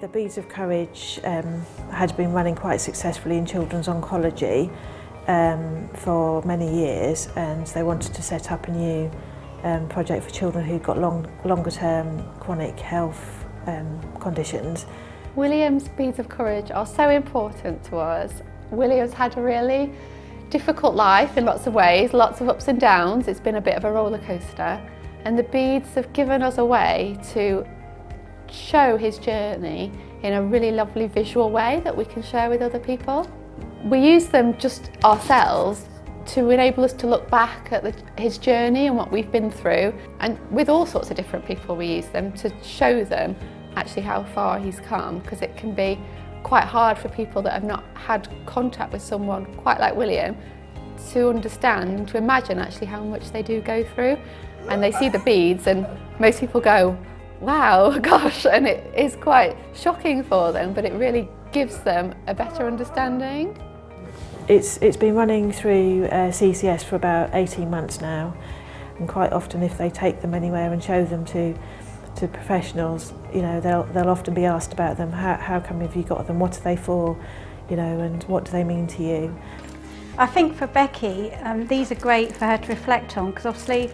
The Beads of Courage had been running quite successfully in children's oncology for many years, and they wanted to set up a new project for children who've got longer term chronic health conditions. William's Beads of Courage are so important to us. William's had a really difficult life in lots of ways, lots of ups and downs. It's been a bit of a roller coaster, and the beads have given us a way to show his journey in a really lovely visual way that we can share with other people. We use them just ourselves to enable us to look back at his journey and what we've been through, and with all sorts of different people we use them to show them actually how far he's come, because it can be quite hard for people that have not had contact with someone quite like William to understand, to imagine actually how much they do go through. And they see the beads and most people go, wow, gosh, and it is quite shocking for them, but it really gives them a better understanding. It's been running through CCS for about 18 months now, and quite often if they take them anywhere and show them to professionals, you know, they'll often be asked about them. How come have you got them? What are they for? You know, and what do they mean to you? I think for Becky, these are great for her to reflect on, because obviously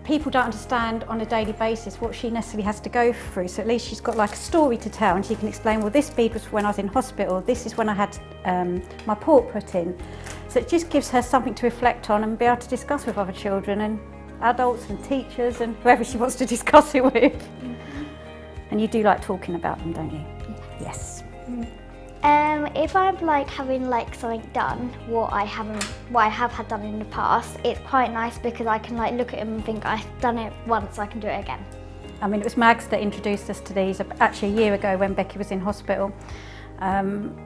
people don't understand on a daily basis what she necessarily has to go through, so at least she's got like a story to tell, and she can explain, well, this bead was when I was in hospital, this is when I had my port put in. So it just gives her something to reflect on and be able to discuss with other children and adults and teachers and whoever she wants to discuss it with. Mm-hmm. And you do like talking about them, don't you? Yes. If I'm like having like something done, what I have had done in the past, it's quite nice because I can like look at them and think I've done it once, I can do it again. I mean, it was Mags that introduced us to these actually a year ago when Becky was in hospital. And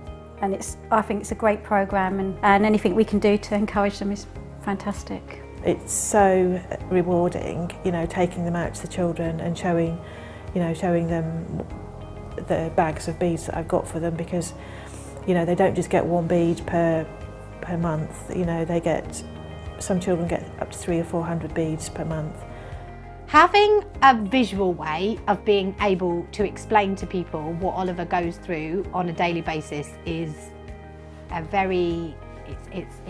I think it's a great programme, and anything we can do to encourage them is fantastic. It's so rewarding, you know, taking them out to the children and showing them the bags of beads that I've got for them, because, you know, they don't just get one bead per month. You know, some children get up to 300 or 400 beads per month. Having a visual way of being able to explain to people what Oliver goes through on a daily basis is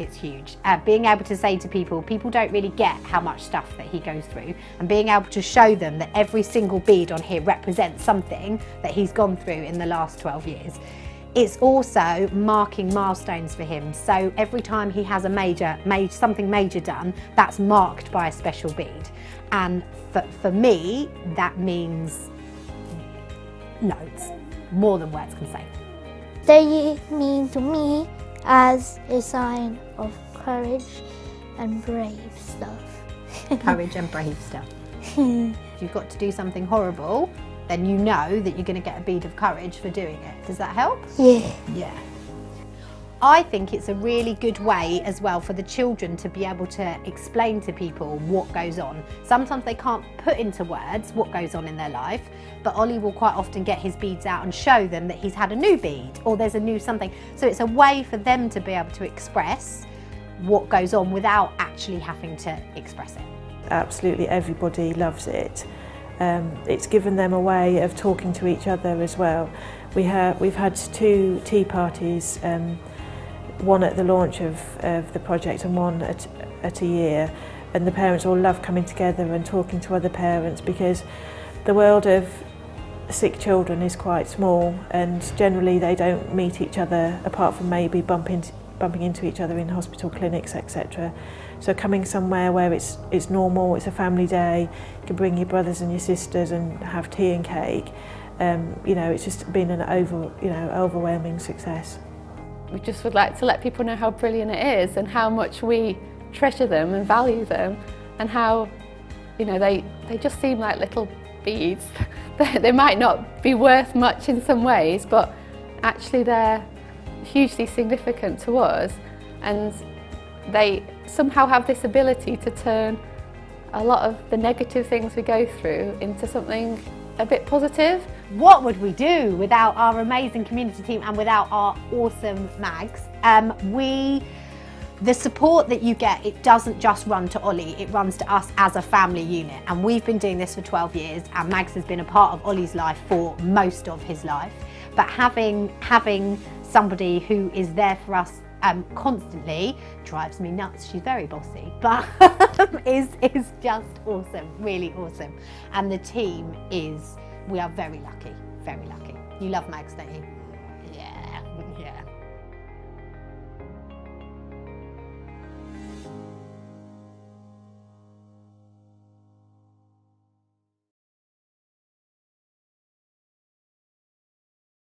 it's huge. Being able to say to people don't really get how much stuff that he goes through, and being able to show them that every single bead on here represents something that he's gone through in the last 12 years. It's also marking milestones for him. So every time he has something major done, that's marked by a special bead. And for me, that means loads, more than words can say. They mean to me as a sign of courage and brave stuff. Courage and brave stuff. If you've got to do something horrible, then you know that you're going to get a bead of courage for doing it. Does that help? Yeah. Yeah. I think it's a really good way as well for the children to be able to explain to people what goes on. Sometimes they can't put into words what goes on in their life, but Ollie will quite often get his beads out and show them that he's had a new bead or there's a new something. So it's a way for them to be able to express what goes on without actually having to express it. Absolutely everybody loves it. It's given them a way of talking to each other as well. We've had 2 tea parties, one at the launch of the project and one at a year, and the parents all love coming together and talking to other parents, because the world of sick children is quite small, and generally they don't meet each other apart from maybe bumping into each other in hospital clinics, etc. So coming somewhere where it's normal, it's a family day, you can bring your brothers and your sisters and have tea and cake. You know, it's just been an overwhelming success. We just would like to let people know how brilliant it is and how much we treasure them and value them, and how, you know, they just seem like little beads. They might not be worth much in some ways, but actually they're hugely significant to us, and they somehow have this ability to turn a lot of the negative things we go through into something a bit positive. What would we do without our amazing community team and without our awesome Mags? We the support that you get, it doesn't just run to Ollie, it runs to us as a family unit. And we've been doing this for 12 years, and Mags has been a part of Ollie's life for most of his life. But having somebody who is there for us constantly drives me nuts. She's very bossy, but is just awesome, really awesome. And the team we are very lucky, very lucky. You love Mags, don't you? Yeah, yeah.